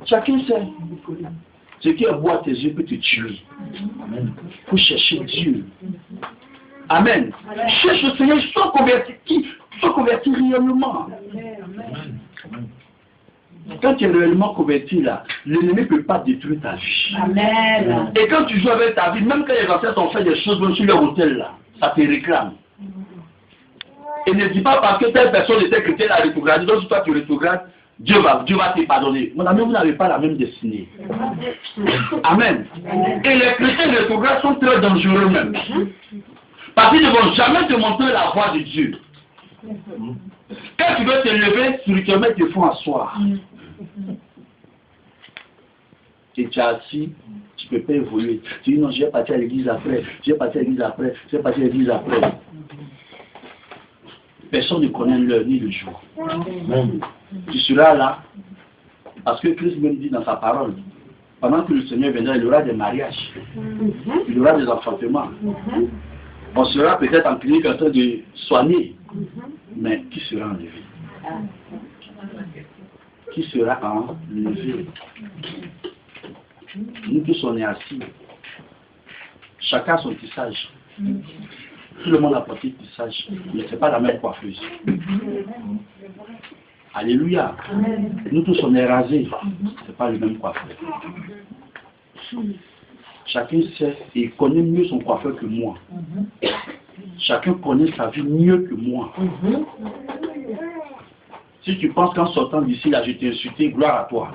Chacun sait. Ce qui est beau à tes yeux peut te tuer. Il faut chercher Dieu. Amen. Cherche le Seigneur, sois converti réellement. Quand tu es réellement converti là, l'ennemi ne peut pas détruire ta vie. Amen. Et quand tu joues avec ta vie, même quand les ancêtres ont fait des choses même sur leur hôtel là, ça te réclame. Et ne dis pas parce que telle personne était chrétienne à rétrograde, donc si toi tu rétrogrades, Dieu va te pardonner. Mon ami, vous n'avez pas la même destinée. Amen. Et les chrétiens rétrogrades sont très dangereux même. Parce qu'ils ne vont jamais te montrer la voie de Dieu. Quand tu veux te lever, spirituellement, il te faut asseoir. Et tu es assis, tu ne peux pas évoluer. Tu dis non, je vais partir à l'église après, je vais partir à l'église après, je vais partir à l'église après. Personne ne connaît l'heure ni le jour. Tu seras là, parce que Christ même dit dans sa parole, pendant que le Seigneur viendra, il y aura des mariages, il y aura des enfantements. On sera peut-être en clinique en train de soigner, mais qui sera enlevé? Qui sera enlevé? Nous tous on est assis. Chacun son tissage. Tout le monde a porté le tissage, mais ce n'est pas la même coiffeuse. Alléluia. Nous tous on est rasés, ce n'est pas le même coiffeur. Chacun sait et connaît mieux son coiffeur que moi. Chacun connaît sa vie mieux que moi. Si tu penses qu'en sortant d'ici, là, je t'ai insulté, gloire à toi.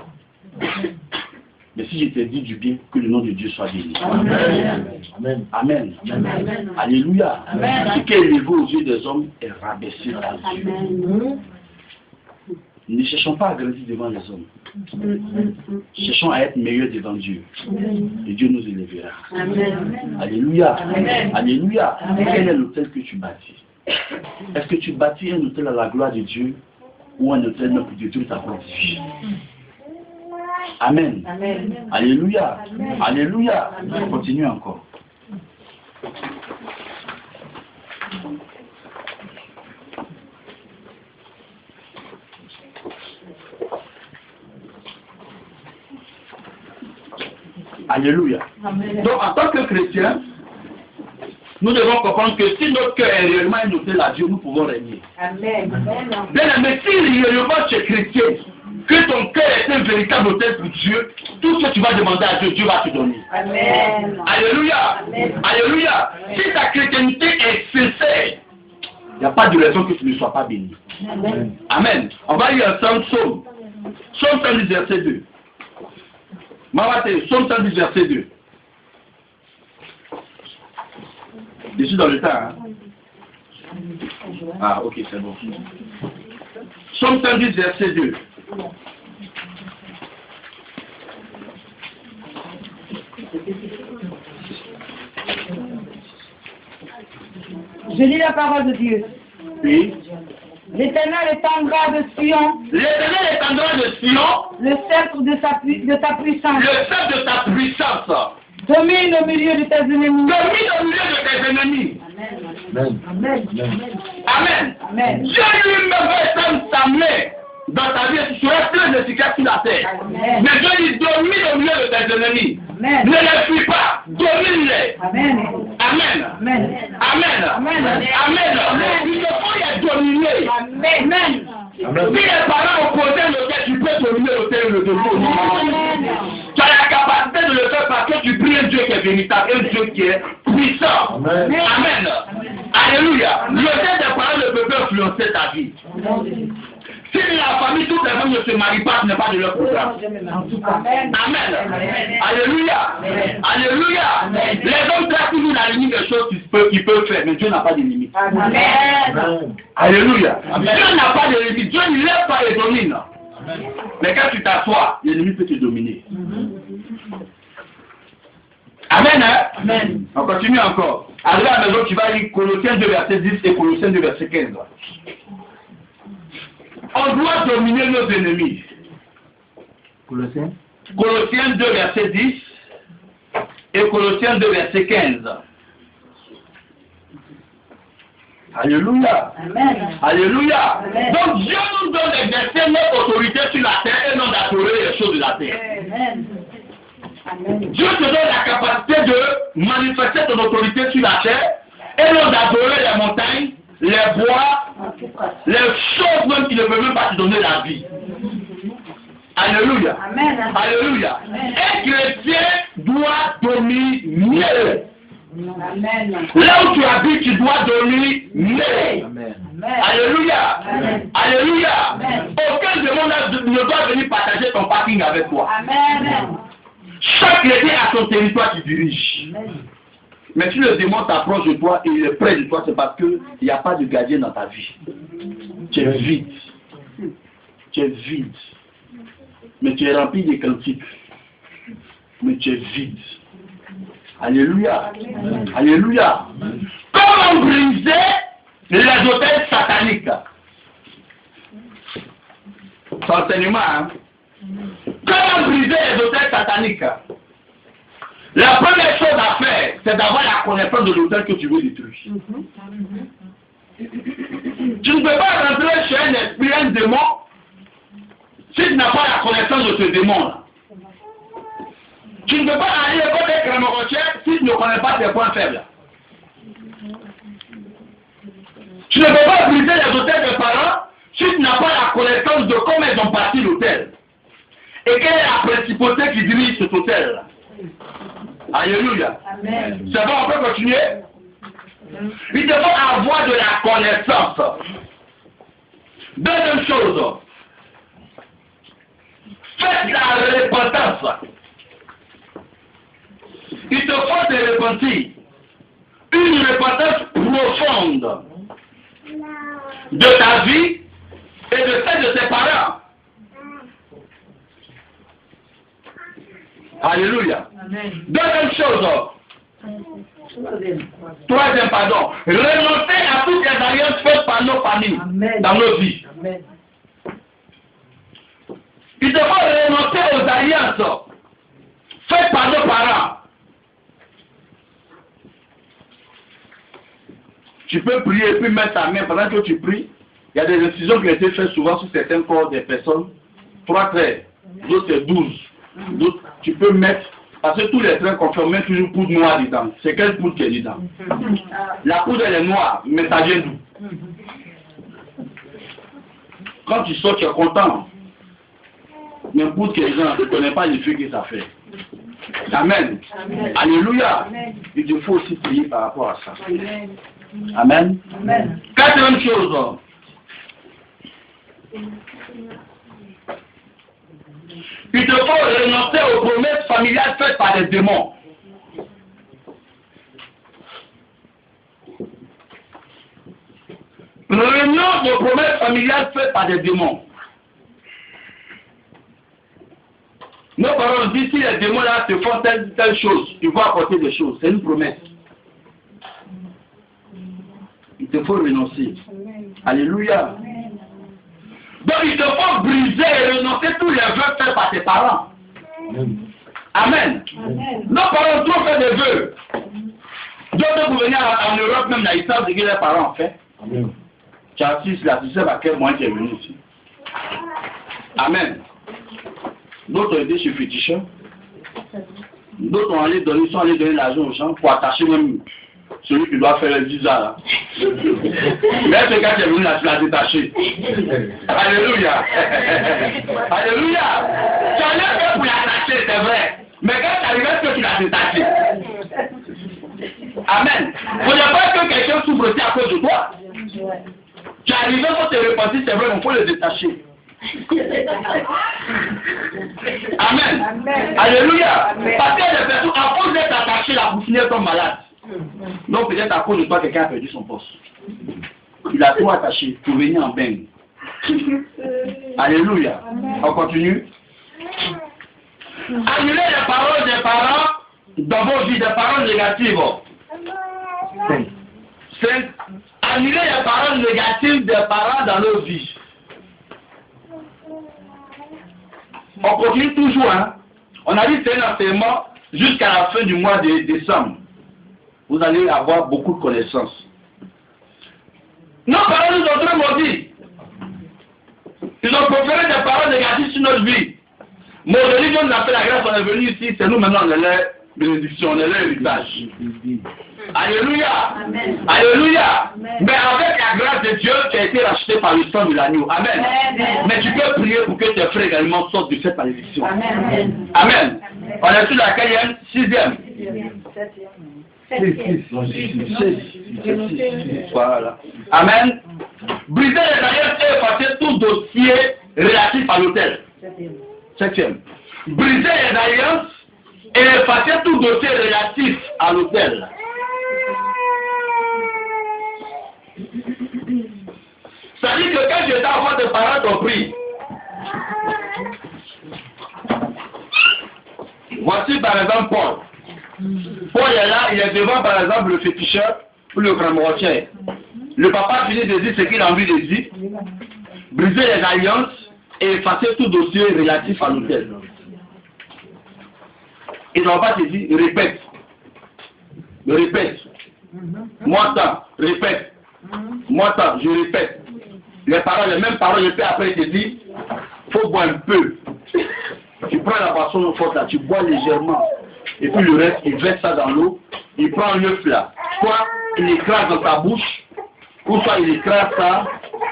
Mais si je t'ai dit du bien, que le nom de Dieu soit béni. Amen. Amen. Amen. Amen. Alléluia. Amen. Ce qui est élevé aux yeux des hommes est rabaissé par Dieu. Amen. Ne cherchons pas à grandir devant les hommes. Cherchons à être meilleurs devant Dieu. Et Dieu nous élèvera. Amen. Alléluia. Amen. Alléluia. Amen. Quel est l'hôtel que tu bâtis? Est-ce que tu bâtis un hôtel à la gloire de Dieu ou un hôtel pour détruire ta propre vie? Amen. Amen. Alléluia. Amen. Alléluia. Amen. Continue encore. Alléluia. Amen. Donc en tant que chrétien, nous devons comprendre que si notre cœur est réellement un hôtel à Dieu, nous pouvons régner. Amen. Bien aimé, si réellement tu es chrétien, que ton cœur est un véritable hôtel pour Dieu, tout ce que tu vas demander à Dieu, Dieu va te donner. Amen. Alléluia. Amen. Alléluia. Amen. Si ta chrétienté est sincère, il n'y a pas de raison que tu ne sois pas béni. Amen. Amen. On va lire ensemble Psaume. Psaume 110, verset 2. Mawate, Psaume 110, verset 2. Je suis dans le temps. Hein? Ah, ok, c'est bon. Psaume 110, verset 2. Je lis la parole de Dieu. Oui. L'Éternel étendra de Sion. L'Éternel étendra de Sion. Le sceptre de ta puissance. Le sceptre de ta puissance. Domine au milieu de tes ennemis. Domine au milieu de tes ennemis. Amen. Amen. Amen. Amen. Dieu lui-même va étendre sa main dans ta vie, tu seras plein de efficace sur la terre. Amen. Mais Dieu dit domine au milieu de tes ennemis. Amen. Ne les fuis pas, domine-les. Amen. Amen. Amen. Amen. Amen. Amen. Il ne faut y dominer. Amen. Si les parents opposaient le fait, tu peux dominer l'autel le défaut. Tu as la capacité de le faire parce que tu pries un Dieu qui est véritable, un Dieu qui est puissant. Amen. Amen. Alléluia. L'autel des parents ne peut pas influencer ta vie. Si la famille, toutes les femmes ne se marient pas, ce n'est pas de leur programme. Amen. Amen. Alléluia. Alléluia. Les hommes tracent toujours la limite des choses qu'ils peuvent faire, mais Dieu n'a pas de limite. Amen. Alléluia. Dieu n'a pas de limite. Dieu ne lève pas et domine. Mais quand tu t'assois, l'ennemi peut te dominer. Amen. Hein? Amen. On continue encore. Arrivé à la maison, tu vas lire Colossiens 2, verset 10 et Colossiens 2, verset 15. On doit dominer nos ennemis. Colossiens 2, verset 10 et Colossiens 2, verset 15. Alléluia. Amen. Alléluia. Amen. Donc Dieu nous donne d'exercer notre autorité sur la terre et non d'adorer les choses de la terre. Amen. Dieu te donne la capacité de manifester ton autorité sur la terre et non d'adorer les montagnes, les bois, les choses même qui ne peuvent même pas te donner la vie. Alléluia. Amen. Alléluia. Un chrétien doit dormir mieux. Amen. Là où tu habites, tu dois dormir mieux. Amen. Alléluia. Amen. Alléluia. Amen. Aucun démon ne doit venir partager ton parking avec toi. Amen. Chaque chrétien a son territoire qui dirige. Mais si le démon t'approche de toi et il est près de toi, c'est parce qu'il n'y a pas de gardien dans ta vie. Tu es vide. Tu es vide. Mais tu es rempli de cantiques. Mais tu es vide. Alléluia. Alléluia. Comment briser les hôtels sataniques? C'est enseignement, hein? Comment briser les hôtels sataniques? La première chose à faire, c'est d'avoir la connaissance de l'hôtel que tu veux détruire. Tu ne peux pas rentrer chez un esprit, un démon, si tu n'as pas la connaissance de ce démon-là. Tu ne peux pas aller au côté Cramorotière si tu ne connais pas tes points faibles. Tu ne peux pas briser les hôtels de parents si tu n'as pas la connaissance de comment ils ont bâti l'hôtel. Et quelle est la principauté qui dirige cet hôtel-là. Alléluia. Amen. C'est bon, on peut continuer? Il faut avoir de la connaissance. Deuxième chose, faites la repentance. Il te faut te repentir. Une repentance profonde de ta vie et de celle de tes parents. Alléluia. Amen. Deuxième chose. Troisième, pardon. Renoncer à toutes les alliances faites par nos familles, Amen. dans nos vies. Amen. Il te faut renoncer aux alliances faites par nos parents. Tu peux prier et puis mettre ta main pendant que tu pries. Il y a des incisions qui ont été faites souvent sur certains corps des personnes. 3 traits, d'autres c'est 12. D'autres, tu peux mettre, parce que tous les traits qu'on fait, on met toujours poudre noire dedans. C'est quelle poudre qui est dedans? La poudre elle est noire, mais ça vient d'où? Quand tu sors, tu es content. Mais poudre qui est dedans, tu ne connais pas l'effet que ça fait. Amen. Amen. Alléluia. Amen. Il te faut aussi prier par rapport à ça. Amen. Amen. Amen. Quatrième chose. Il te faut renoncer aux promesses familiales faites par les démons. Renonce aux promesses familiales faites par des démons. Nos parents disent si les démons là te font telle chose, ils vont apporter des choses. C'est une promesse. Il te faut renoncer. Alléluia. Donc il te faut briser et renoncer tous les vœux faits par tes parents. Amen. Nos parents ont trop fait des vœux. Donc vous venez en Europe, même là, ils savent ce que les parents ont fait. Tu as assis là, tu sais à quel moment tu es venu ici. Amen. D'autres ont été chez féticheurs. D'autres sont allés donner l'argent aux gens pour attacher même celui qui doit faire le visa là. Mais ce gars qui est venu là, tu l'as détaché. Alléluia. Alléluia. Tu en as fait pour l'attacher, c'est vrai. Mais quand tu arrives, que tu l'as détaché. Amen. Il ne faut pas que quelqu'un souffre aussi à cause de toi. Tu es arrivé pour te repentir, c'est vrai, mais il faut le détacher. Amen. Amen. Alléluia. Amen. Parce que les personnes, à cause d'être attaché, la bouffinière tombe malade. Donc peut-être à cause de toi, quelqu'un a perdu son poste. Il a tout attaché pour venir en bain. Alléluia. On continue. Annulez les paroles des parents dans vos vies, des paroles négatives. 5. Annulez les paroles négatives des parents dans nos vies. On continue toujours, hein. On a dit que c'est un enseignement jusqu'à la fin du mois de décembre. Vous allez avoir beaucoup de connaissances. Nos parents nous ont très maudits. Ils ont proféré des paroles négatives sur notre vie. Mais aujourd'hui, Dieu nous a fait la grâce, on est venu ici, c'est nous maintenant, on est les bénédictions, on est l'héritage. Alléluia. Amen. Alléluia. Amen. Mais avec la grâce de Dieu, tu as été racheté par le sang de l'agneau. Amen. Amen. Mais tu peux prier pour que tes frères également sortent de cette malédiction. Amen. Amen. On est sur la quatrième, sixième. Voilà. Amen. Briser les alliances et effacer tout dossier relatif à l'autel. Septième. Briser les alliances et effacer tout dossier relatif à l'autel. Ça dit que quand j'étais enfant, tes parents t'ont pris. Voici par exemple Paul. Paul est là, il est devant par exemple le féticheur ou le grand mortier. Le papa finit de dire ce qu'il a envie de dire, briser les alliances et effacer tout dossier relatif à l'autel. Il ne va pas te dire, répète. Répète. Moi tant, répète. Moi tant, je répète. Les paroles, les mêmes paroles, je peux après te dire, faut boire un peu. Tu prends la boisson forte là, tu bois légèrement. Et puis le reste, il verse ça dans l'eau. Il prend l'œuf là. Soit il écrase dans ta bouche, ou soit il écrase ça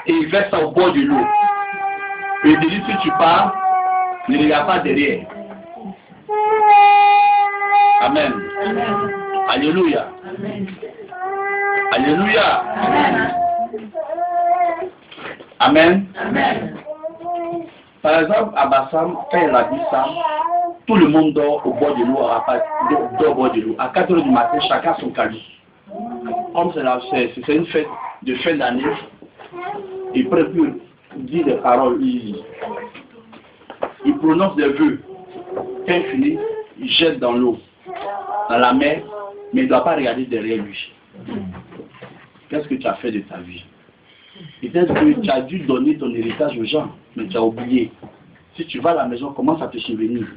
et il verse ça au bord de l'eau. Et il te dit, si tu pars, ne regarde pas derrière. Amen. Amen. Alléluia. Amen. Alléluia. Amen. Amen. Amen. Par exemple, à Bassam, quand il a dit ça, tout le monde dort au bord de l'eau, dort au bord de l'eau. À 4 h du matin, chacun son calice. Comme c'est une fête de fin d'année, il préfère dire des paroles, il prononce des vœux. Quand il finit, il jette dans l'eau, dans la mer, mais il ne doit pas regarder derrière lui. Qu'est-ce que tu as fait de ta vie? Peut-être que tu as dû donner ton héritage aux gens, mais tu as oublié. Si tu vas à la maison, commence à te souvenir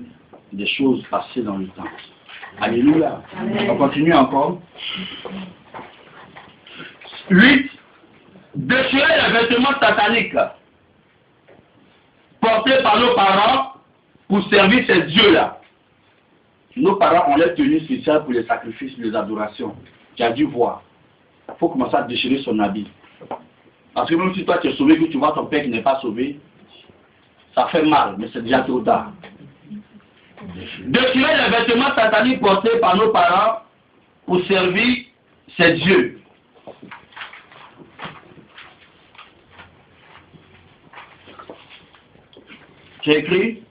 des choses passées dans le temps. Alléluia. Amen. On continue encore. 8. Déchirer les vêtements sataniques portés par nos parents pour servir ces dieux-là. Nos parents ont les tenues spéciales pour les sacrifices, les adorations. Tu as dû voir. Il faut commencer à déchirer son habit. Parce que même si toi tu es sauvé, que tu vois ton père qui n'est pas sauvé, ça fait mal, mais c'est déjà trop tard. Déchirer les vêtements sataniques portés par nos parents pour servir ces dieux. J'ai écrit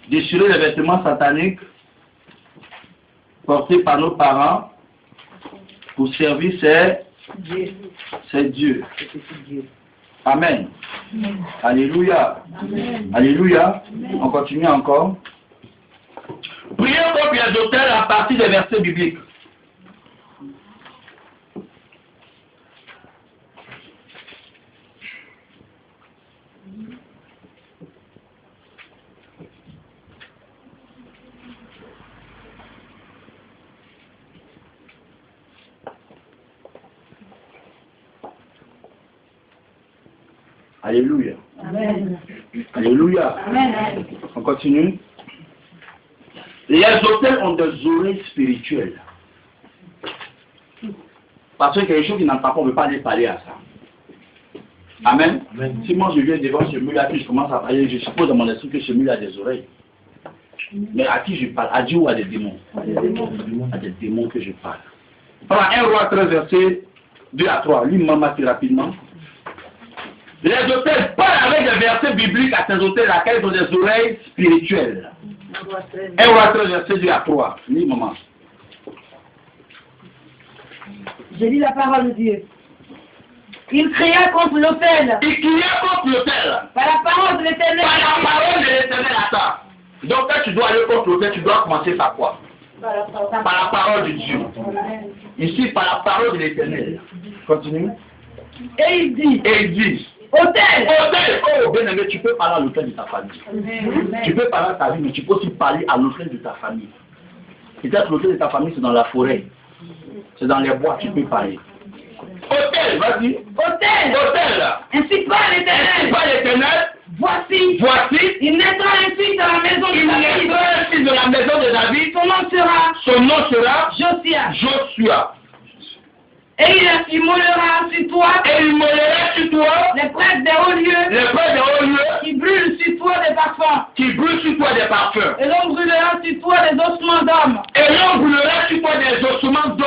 déchirer les vêtements sataniques portés par nos parents pour servir ces dieux. Amen. Alléluia. Amen. Alléluia. On continue encore. Priez contre les autels à partir des versets bibliques. Alléluia. Amen. Alléluia. Amen. On continue. Les autels ont des oreilles spirituelles. Parce qu'il y a des choses qui n'entendent pas, on ne peut pas aller parler à ça. Amen. Amen. Si moi je viens devant ce mur-là, puis je commence à parler, je suppose dans mon esprit que ce mur a des oreilles. Mais à qui je parle? À Dieu ou à des démons? À des démons que je parle. Prends 1 Roi 13, verset 2 à 3. Lis-moi très rapidement. Les autels parlent avec des versets bibliques à ces autels à quels ont des oreilles spirituelles. 1 Roi 13, verset 2 à 3. Lis, maman. Je lis la parole de Dieu. Il cria contre l'autel. Il cria contre l'autel. Par la parole de l'Éternel. Par la parole de l'Éternel, attends. Donc quand tu dois aller contre l'autel, tu dois commencer par quoi? Par la parole de Dieu. Ici, par la parole de l'Éternel. Continue. Et il dit. Autel. Autel. Oh, bien aimé, tu peux parler à l'autel de ta famille. Tu peux parler à ta vie, mais tu peux aussi parler à l'autel de ta famille. Peut-être l'autel de ta famille, c'est dans la forêt. C'est dans les bois, tu peux parler. Autel, vas-y. Autel. Autel. Ainsi parle l'Éternel. Ainsi parle l'Éternel. Voici. Voici. Une Son nom sera Josia. Joshua. Et il immolera sur toi Et il mollera sur toi les prêtres des hauts lieux les prêtres des hauts lieux qui brûlent sur toi des parfums. qui brûlent sur toi des parfums. Et l'on brûlera sur toi des ossements d'hommes. Et l'on brûlera sur toi des ossements d'hommes.